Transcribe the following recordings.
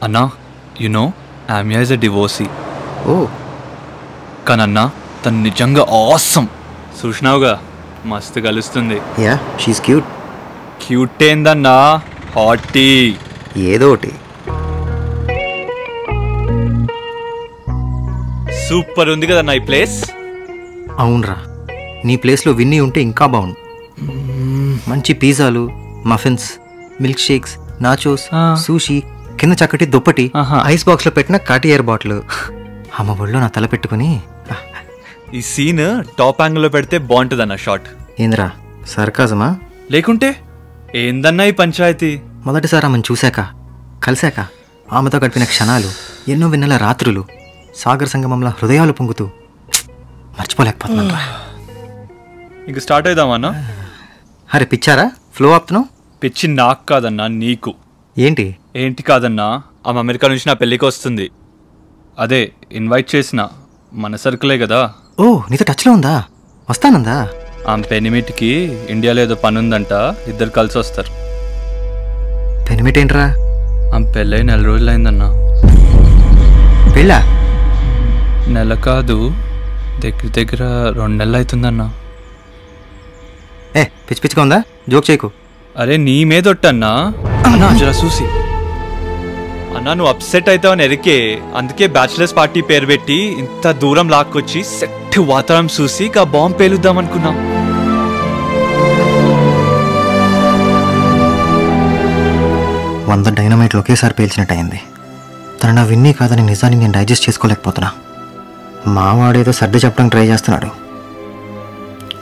అన్నా ఆమ్యా is a divorcee. ఓ కానీ అన్నా తను నిజంగా ఆసమ్. చూసినావుగా మస్తు కలుస్తుంది. Yeah she's cute. క్యూట్ ఏందన్నా, హాటీ. ఏదో ఒకటి. సూపర్ ఉంది కదన్నా ఈ ప్లేస్. అవునరా, నీ ప్లేస్లో విన్నీ ఉంటే ఇంకా బాగుండు. మంచి పిజ్జాలు, muffins, milk shakes, nachos, sushi, కింద చక్కటి దుప్పటి, ఐస్ బాక్స్లో పెట్టిన కాటియర్ బాటిల్. అమ్మ ఒళ్ళో నా తల పెట్టుకుని. ఈ సీన్ టాప్ యాంగిల్లో పెడితే బాగుంటుందన్న షాట్. ఏంద్రా సర్కాజమా? లేకుంటే ఏందన్నా ఈ పంచాయతీ? మొదటిసారి ఆమెను చూశాక, కలిశాక, ఆమెతో గడిపిన క్షణాలు, ఎన్నో వెన్నెల రాత్రులు, సాగర్ సంగమంలో హృదయాలు పొంగుతూ మర్చిపోలేకపోతున్నా. ఇంక స్టార్ట్ అయిదామన్నా? అరే పిచ్చారా, ఫ్లో ఆపుతున్నావు? పిచ్చి నాకు కాదన్నా, నీకు. ఏంటి ఏంటి కాదన్నా, ఆమె అమెరికా నుంచి నా పెళ్ళికి వస్తుంది. అదే ఇన్వైట్ చేసిన, మన సర్కిలే కదా. ఓ నీతో టచ్లో ఉందా? వస్తానందా? ఆమె పెనిమిటికి ఇండియాలో ఏదో పని ఉందంట, ఇద్దరు కలిసి వస్తారు. పెనిమిటి ఏంట్రా? ఆమె పెళ్ళై 4 రోజులైందన్నా. పెళ్ళా? నెల కాదు, దగ్గర దగ్గర 2 నెలలు అవుతుందన్నా. పిచ్చి పిచ్చిగా ఉందా? జోక్ చేయకు. అరే నీ మీదొట్టన్నా. అన్నా జరా చూసి అన్నా, నువ్వు అప్సెట్ అవుతావని ఎరికే, అందుకే బ్యాచిలర్స్ పార్టీ పేరు పెట్టి ఇంత దూరం లాక్కొచ్చి సెట్ వాతావరణం చూసి ఇక బాంబు పేలుద్దాం అనుకున్నాం. వంద డైనమైట్లు ఒకేసారి పేల్చినట్టు అయింది. తను నా విన్నీ కాదని నిజాన్ని నేను డైజెస్ట్ చేసుకోలేకపోతున్నా. మావాడేదో సర్ది చెప్పడానికి ట్రై చేస్తున్నాడు,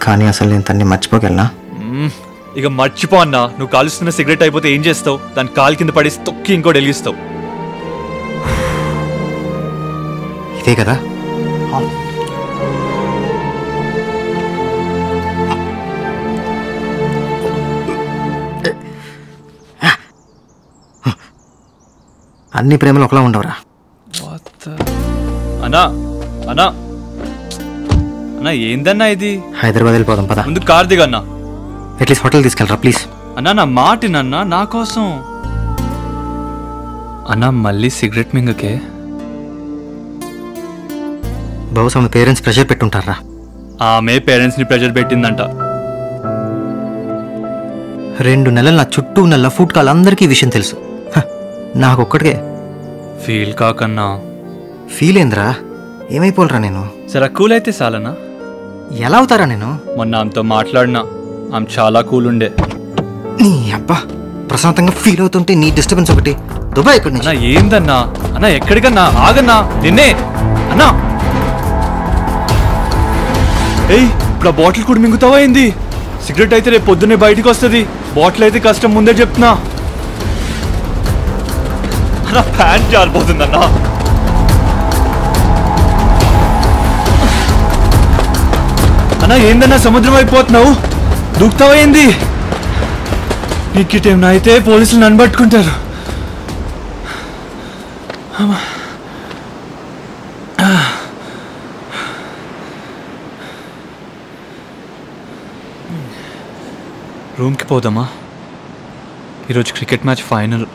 కానీ అసలు నేను తన్ని మర్చిపోగలనా? ఇక మర్చిపో అన్నా. నువ్వు కాలుస్తున్న సిగరెట్ అయిపోతే ఏం చేస్తావు? దాని కాలు కింద పడేసి తొక్కి ఇంకోటి వెలిగిస్తావు. ఇదే కదా. అన్ని ప్రేమలు ఒకలా ఉండవురా. అన్నా అన్నా అన్నా ఏందన్నా ఇది? హైదరాబాద్ వెళ్ళిపోదాం పద. ముందు కార్ దిగన్నా. అట్లీస్ట్ హోటల్ తీసుకెళ్ళరా ప్లీజ్. అన్నా నా మాటినన్నా, నా కోసం. అన్నా మళ్ళీ సిగరెట్ మింగకే. బహుశా ఆమె పేరెంట్స్ ప్రెషర్ పెట్టుంటారా? ఆమె పేరెంట్స్ని ప్రెషర్ పెట్టిందంట. 2 నెలలు నా చుట్టూ ఉన్న లఫూట్ కాళ్ళందరికీ విషయం తెలుసు. నాకొక్కడికే. ఫీల్ కాకన్నా. ఫీల్ ఏంద్రా? ఏమైపోలరా నేను? సరే కూల్ అయితే చాలనా? ఎలా అవుతారా నేను? మొన్న ఆమెతో మాట్లాడినా, ఆమె చాలా కూల్ ఉండే. నీ అబ్బా, ప్రశాంతంగా ఫీల్ అవుతుంటే నీ డిస్టర్బెన్స్ ఒకటి. దుబాయ్ ఎక్కడి నుంచి? అన్నా ఏందన్నా? అన్నా ఎక్కడికన్నా? ఆగన్నా నిన్నే. అన్నా ఏయ్, ఇప్పుడు ఆ బాటిల్ కూడా మింగుతావా ఏంది? సిగరెట్ అయితే రేపు పొద్దున్నే బయటకు వస్తుంది, బాటిల్ అయితే కష్టం, ముందే చెప్తున్నా. అన్నా ప్యాంట్ జారిపోతుందన్నా. అన్నా ఏందన్నా సముద్రం అయిపోతున్నావు? దూకుతావా ఏంది? నీకేమన్నా అయితే పోలీసులు నన్ను పట్టుకుంటారు. రూమ్కి పోదామా? ఈరోజు క్రికెట్ మ్యాచ్ ఫైనల్.